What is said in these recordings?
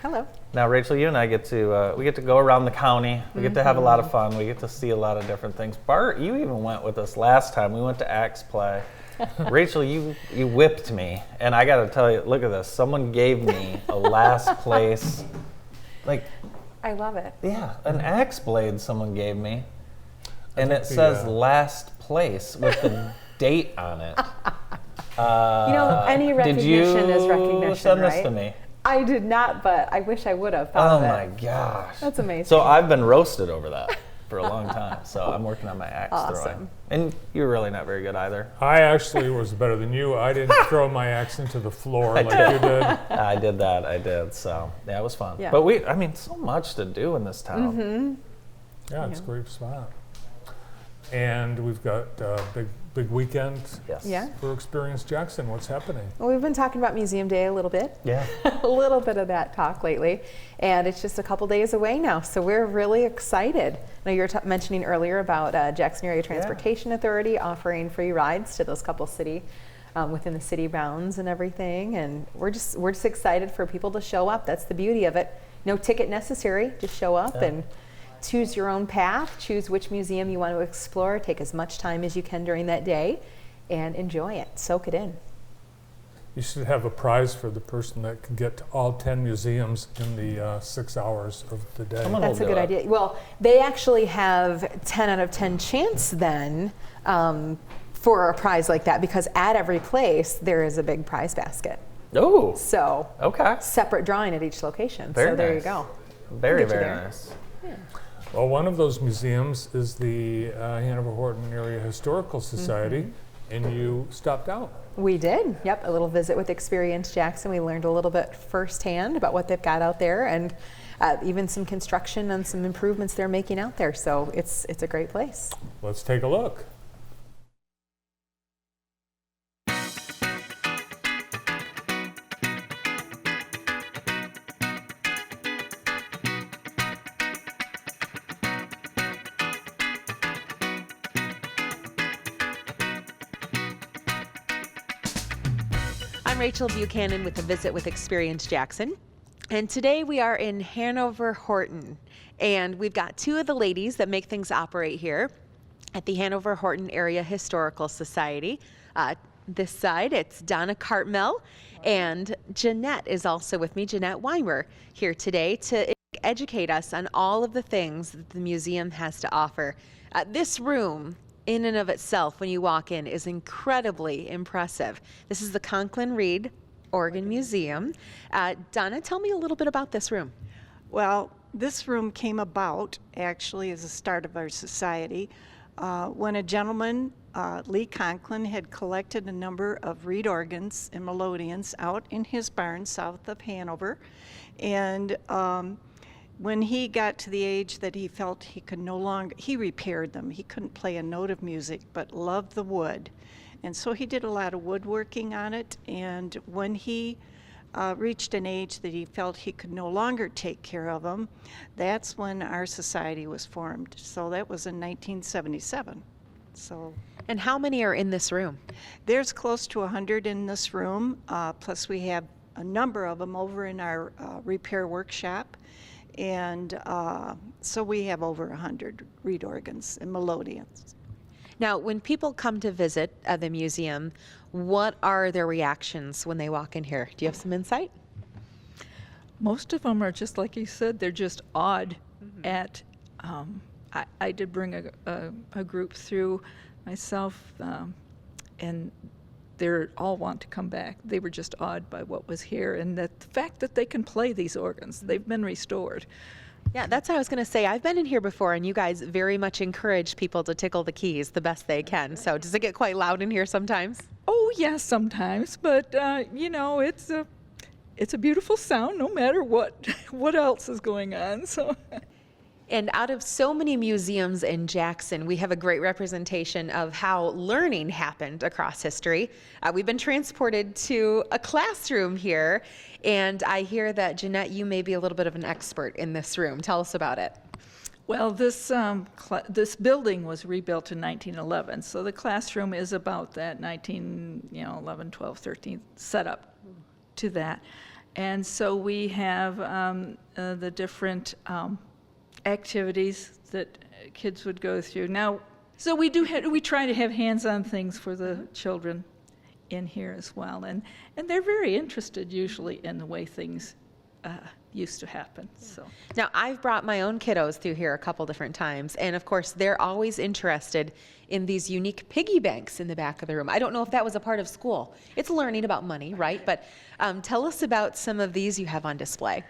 Hello. Now, Rachel, you and I get to we get to go around the county. We get to have a lot of fun. We get to see a lot of different things. Bart, you even went with us last time. We went to Axe Play. Rachel, you whipped me, and I got to tell you, look at this. Someone gave me a last place, like. I love it. Yeah, an axe blade someone gave me, and it says last place with the date on it. Any recognition is recognition, Did you send right? this to me? I did not, but I wish I would have thought of it. Oh my gosh. That's amazing. So I've been roasted over that for a long time, so I'm working on my axe throwing. And you're really not very good either. I actually was better than you. I didn't throw my axe into the floor like you did. I did. So yeah, it was fun. Yeah. But so much to do in this town. Yeah, it's a great spot. And we've got a big weekend for Experience Jackson. What's happening? Well, we've been talking about Museum Day a little bit. Yeah. A little bit of that talk lately. And it's just a couple days away now, so we're really excited. Now, you were mentioning earlier about Jackson Area Transportation Authority offering free rides to those couple city, within the city bounds and everything. And we're just excited for people to show up. That's the beauty of it. No ticket necessary. Just show up and choose your own path, choose which museum you want to explore, take as much time as you can during that day, and enjoy it, soak it in. You should have a prize for the person that can get to all 10 museums in the 6 hours of the day. That's a good idea. Well, they actually have 10 out of 10 chance then for a prize like that, because at every place there is a big prize basket. Oh. So separate drawing at each location. Very there nice. you go. Very nice. Yeah. Well, one of those museums is the Hanover-Horton Area Historical Society, and you stopped out. We did. Yep, a little visit with Experience Jackson. We learned a little bit firsthand about what they've got out there, and even some construction and some improvements they're making out there. So it's a great place. Let's take a look. I'm Rachel Buchanan with a visit with Experience Jackson, and today we are in Hanover-Horton, and we've got two of the ladies that make things operate here at the Hanover-Horton Area Historical Society. This side, it's Donna Cartmel, and Jeanette is also with me, Jeanette Weimer, here today to educate us on all of the things that the museum has to offer. This room, in and of itself, when you walk in, is incredibly impressive. This is the Conklin Reed Organ Museum. Donna, tell me a little bit about this room. Well, this room came about actually as a start of our society when a gentleman, Lee Conklin, had collected a number of reed organs and melodeons out in his barn south of Hanover. And when he got to the age that he felt he could no longer, he repaired them. He couldn't play a note of music, but loved the wood. And so he did a lot of woodworking on it. And when he reached an age that he felt he could no longer take care of them, that's when our society was formed. So that was in 1977. So. And how many are in this room? There's close to 100 in this room, plus we have a number of them over in our repair workshop. And so we have over 100 reed organs and melodeons. Now, when people come to visit the museum, what are their reactions when they walk in here? Do you have some insight? Most of them are just like you said, they're just awed at, I did bring a group through myself, and they all want to come back. They were just awed by what was here, and the fact that they can play these organs. They've been restored. Yeah, that's what I was going to say. I've been in here before, and you guys very much encourage people to tickle the keys the best they can. So does it get quite loud in here sometimes? Oh, yes, sometimes. But, you know, it's a beautiful sound no matter what else is going on. So. And out of so many museums in Jackson, we have a great representation of how learning happened across history. We've been transported to a classroom here, and I hear that, Jeanette, you may be a little bit of an expert in this room. Tell us about it. Well, this building was rebuilt in 1911, so the classroom is about that 11, 12, 13 setup to that. And so we have the different activities that kids would go through. Now, so we try to have hands-on things for the children in here as well, and they're very interested usually in the way things used to happen. So now I've brought my own kiddos through here a couple different times, and of course they're always interested in these unique piggy banks in the back of the room. I don't know if that was a part of school. It's learning about money, right? But tell us about some of these you have on display.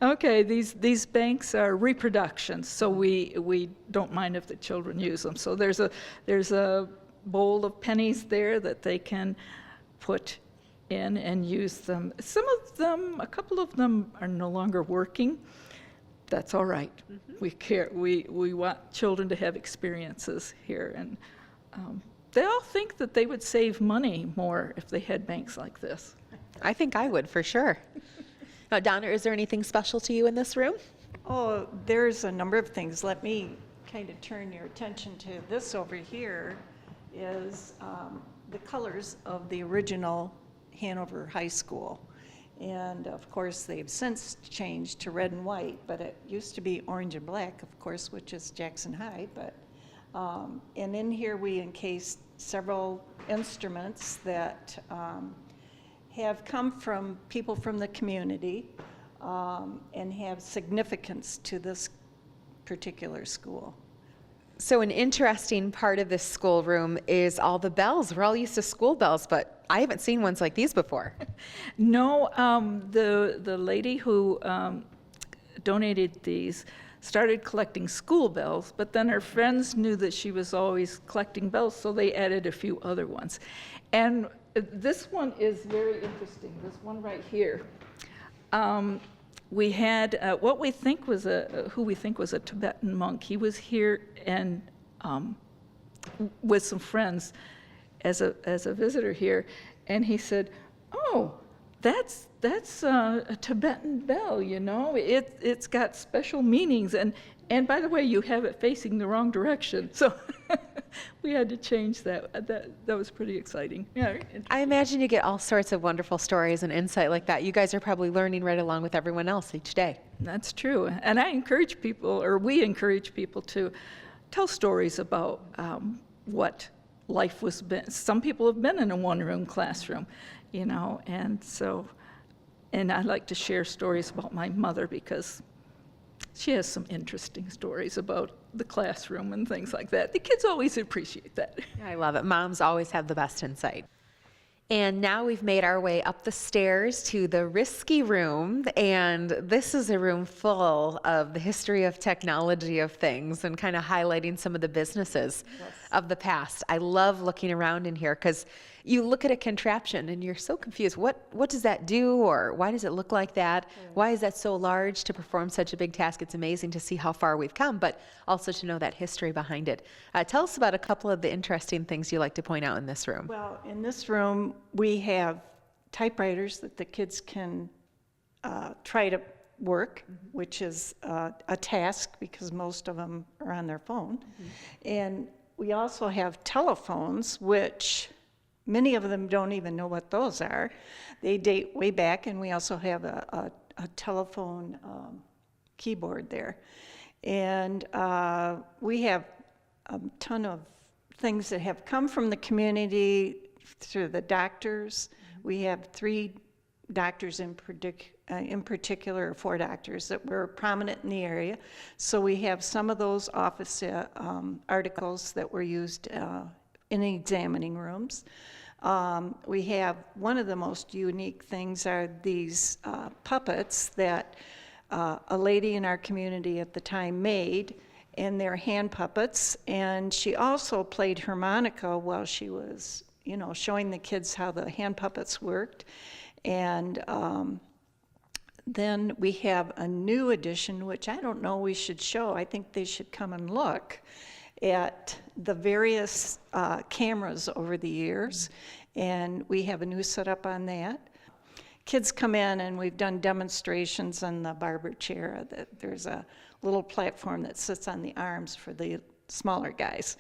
Okay, these banks are reproductions, so we don't mind if the children use them. So there's a bowl of pennies there that they can put in and use them. Some of them, a couple of them are no longer working. That's all right. We want children to have experiences here, and they all think that they would save money more if they had banks like this. I think I would, for sure. Now, Donna, is there anything special to you in this room? Oh, there's a number of things. Let me kind of turn your attention to this over here is the colors of the original Hanover High School. And of course, they've since changed to red and white, but it used to be orange and black, of course, which is Jackson High. But and in here we encased several instruments that have come from people from the community and have significance to this particular school. So an interesting part of this schoolroom is all the bells. We're all used to school bells, but I haven't seen ones like these before. No, the lady who donated these started collecting school bells, but then her friends knew that she was always collecting bells, so they added a few other ones. And this one is very interesting, this one right here. We had who we think was a Tibetan monk. He was here and with some friends as a visitor here, and he said, "Oh, that's a Tibetan bell. You know, it's got special meanings, and by the way, you have it facing the wrong direction." So we had to change that. That was pretty exciting. Yeah. I imagine you get all sorts of wonderful stories and insight like that. You guys are probably learning right along with everyone else each day. That's true. And I encourage people, or we encourage people to tell stories about what life was been. Some people have been in a one-room classroom, you know, and I like to share stories about my mother because she has some interesting stories about the classroom and things like that. The kids always appreciate that. I love it. Moms always have the best insight. And now we've made our way up the stairs to the risky room, and this is a room full of the history of technology of things and kind of highlighting some of the businesses of the past. I love looking around in here because you look at a contraption and you're so confused. What does that do, or why does it look like that? Why is that so large to perform such a big task? It's amazing to see how far we've come, but also to know that history behind it. Tell us about a couple of the interesting things you like to point out in this room. Well, in this room, we have typewriters that the kids can try to work, which is a task because most of them are on their phone. And we also have telephones, which many of them don't even know what those are. They date way back, and we also have a telephone keyboard there. And we have a ton of things that have come from the community through the doctors. We have 3 doctors in particular, or 4 doctors that were prominent in the area. So we have some of those office articles that were used in examining rooms. We have one of the most unique things are these puppets that a lady in our community at the time made, and they're hand puppets. And she also played harmonica while she was, you know, showing the kids how the hand puppets worked. And then we have a new edition, which I don't know we should show. I think they should come and look at the various cameras over the years, and we have a new setup on that. Kids come in, and we've done demonstrations on the barber chair. There's a little platform that sits on the arms for the smaller guys.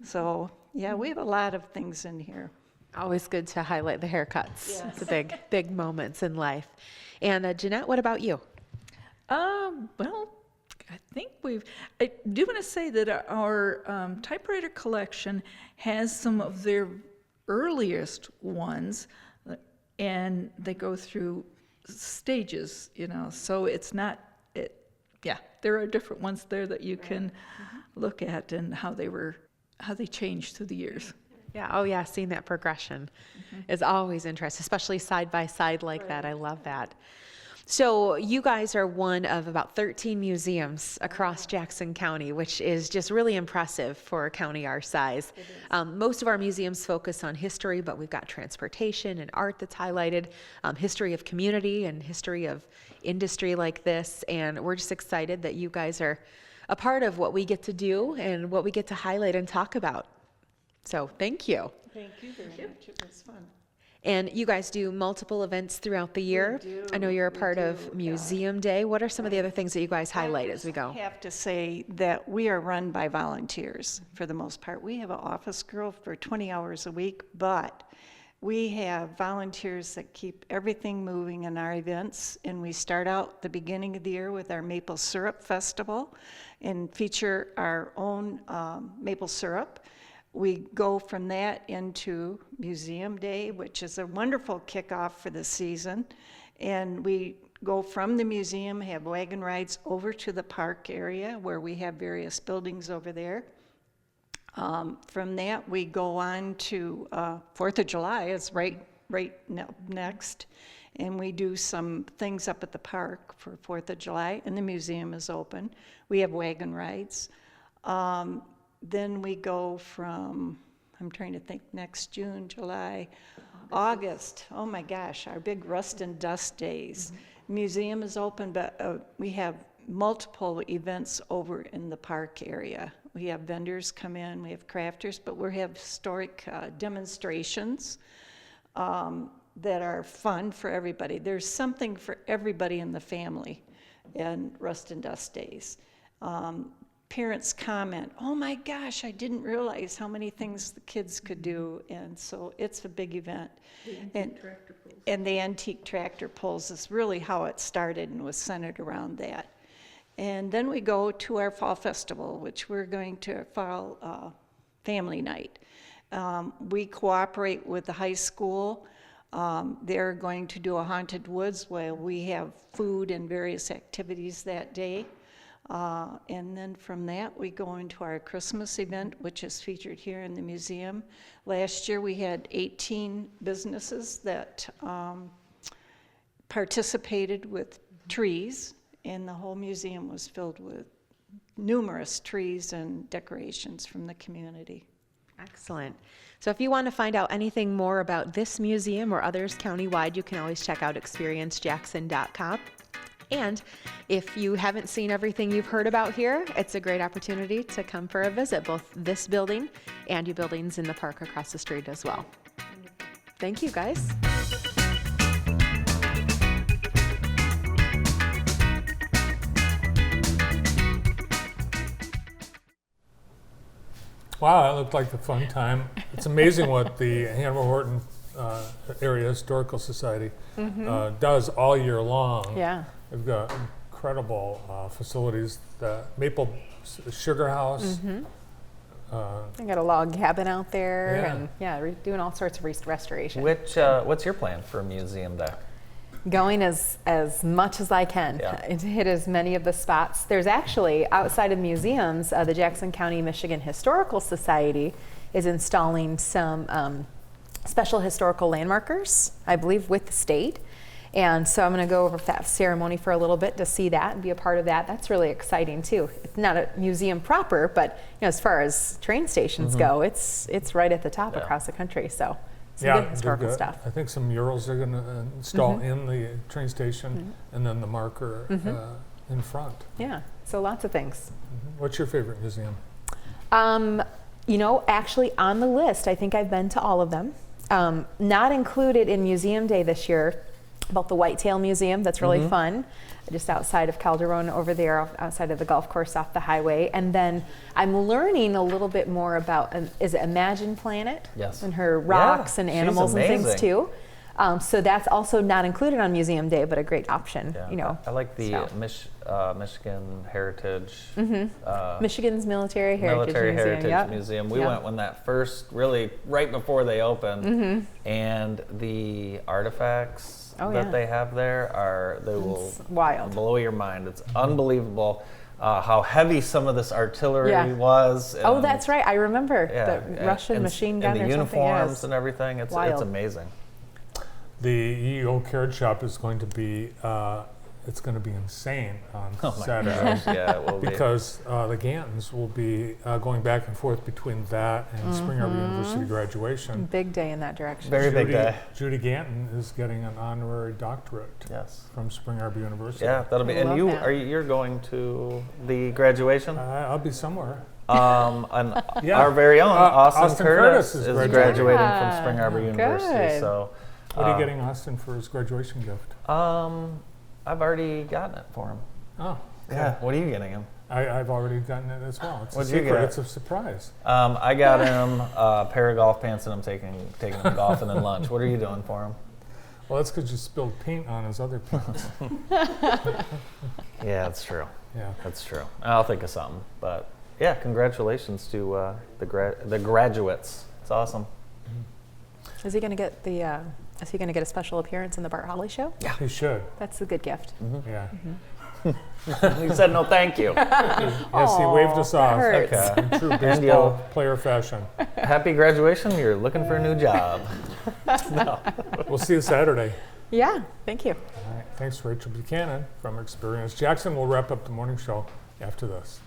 So yeah, we have a lot of things in here. Always good to highlight the haircuts. It's a big moments in life. And Jeanette, what about you? Well, I think I do want to say that our typewriter collection has some of their earliest ones, and they go through stages, so it's not, there are different ones there that you can look at and how they changed through the years. Yeah, oh yeah, seeing that progression is always interesting, especially side by side like that. I love that. So you guys are one of about 13 museums across Jackson County, which is just really impressive for a county our size. Most of our museums focus on history, but we've got transportation and art that's highlighted, history of community and history of industry like this. And we're just excited that you guys are a part of what we get to do and what we get to highlight and talk about. So thank you. Thank you very much. It was fun. And you guys do multiple events throughout the year. We do. I know you're a part of Museum Day. What are some of the other things that you guys highlight as we I go? have to say that we are run by volunteers for the most part. We have an office girl for 20 hours a week, but we have volunteers that keep everything moving in our events. And we start out the beginning of the year with our Maple Syrup Festival and feature our own maple syrup. We go from that into Museum Day, which is a wonderful kickoff for the season. And we go from the museum, have wagon rides over to the park area where we have various buildings over there. From that, we go on to 4th of July is right next. And we do some things up at the park for 4th of July, and the museum is open. We have wagon rides. Then we go from, I'm trying to think, next June, July, August. Oh my gosh, our big Rust and Dust Days. Museum is open, but we have multiple events over in the park area. We have vendors come in, we have crafters, but we have historic demonstrations that are fun for everybody. There's something for everybody in the family in Rust and Dust Days. Parents comment, oh my gosh, I didn't realize how many things the kids could do. And so it's a big event. And the antique tractor pulls is really how it started and was centered around that. And then we go to our fall festival, which we're going to fall family night. We cooperate with the high school. They're going to do a haunted woods where we have food and various activities that day. And then from that, we go into our Christmas event, which is featured here in the museum. Last year, we had 18 businesses that participated with trees, and the whole museum was filled with numerous trees and decorations from the community. Excellent. So if you want to find out anything more about this museum or others countywide, you can always check out experiencejackson.com. And if you haven't seen everything you've heard about here, it's a great opportunity to come for a visit, both this building and your buildings in the park across the street as well. Thank you, guys. Wow, that looked like a fun time. It's amazing what the Hanover-Horton Area Historical Society does all year long. Yeah. They've got incredible facilities. The Maple Sugar House. I got a log cabin out there, Yeah. and doing all sorts of restoration. What's your plan for Museum Day? Going as much as I can and to hit as many of the spots. There's actually, outside of museums, the Jackson County, Michigan Historical Society is installing some special historical landmarkers, I believe, with the state. And so I'm going to go over that ceremony for a little bit to see that and be a part of that. That's really exciting too. It's not a museum proper, but as far as train stations go, it's right at the top across the country. So some good historical stuff. I think some murals are going to install in the train station, and then the marker in front. Yeah, so lots of things. What's your favorite museum? Actually on the list, I think I've been to all of them. Not included in Museum Day this year about the Whitetail Museum. That's really fun, just outside of Calderon over there, outside of the golf course off the highway. And then I'm learning a little bit more about, is it Imagine Planet? Yes. And her rocks and she's animals and things amazing. too. So that's also not included on Museum Day, but a great option, Yeah. you know. I like the so. Michigan Heritage. Michigan's Military Heritage Military Museum. Heritage Yep. Museum. We Yep. went when that first, really right before they opened, and the artifacts Oh, that yeah. they have there will wild. blow your mind. It's unbelievable how heavy some of this artillery Yeah. was. Oh, and- that's right. I remember yeah, the Russian and- machine gun and the or something. uniforms Yes. and everything. It's Wild. amazing. The EO Carrot Shop is going to be, it's going to be insane on Oh my Saturday. gosh, yeah, it will be. Because the Gantons will be going back and forth between that and Spring Arbor University graduation. Big day in that direction. Very big day. Judy Ganton is getting an honorary doctorate Yes. from Spring Arbor University. Yeah, that'll be. I And love you that. you're going to the graduation? I'll be somewhere. And Yeah. our very own Austin, Austin Curtis Curtis is is graduating. graduating Ah, from Spring Arbor good. University. So, What are you getting Austin for his graduation gift? I've already gotten it for him. Oh, Yeah. What are you getting him? I've already gotten it as well. It's What'd a you secret. get? It's a surprise. I got him a pair of golf pants, and I'm taking him golfing and lunch. What are you doing for him? Well, that's because you spilled paint on his other pants. Yeah, that's true. Yeah. That's true. I'll think of something. But yeah, congratulations to the graduates. It's awesome. Is he going to get the? Is he going to get a special appearance in the Bart Holly show? Yeah. He should. That's a good gift. Yeah. He said no, thank you. Yes, he waved us that off. hurts. Okay. In true And baseball player fashion. Happy graduation. You're looking for a new job. We'll see you Saturday. Yeah. Thank you. All right. Thanks, Rachel Buchanan from Experience Jackson. We'll wrap up the morning show after this.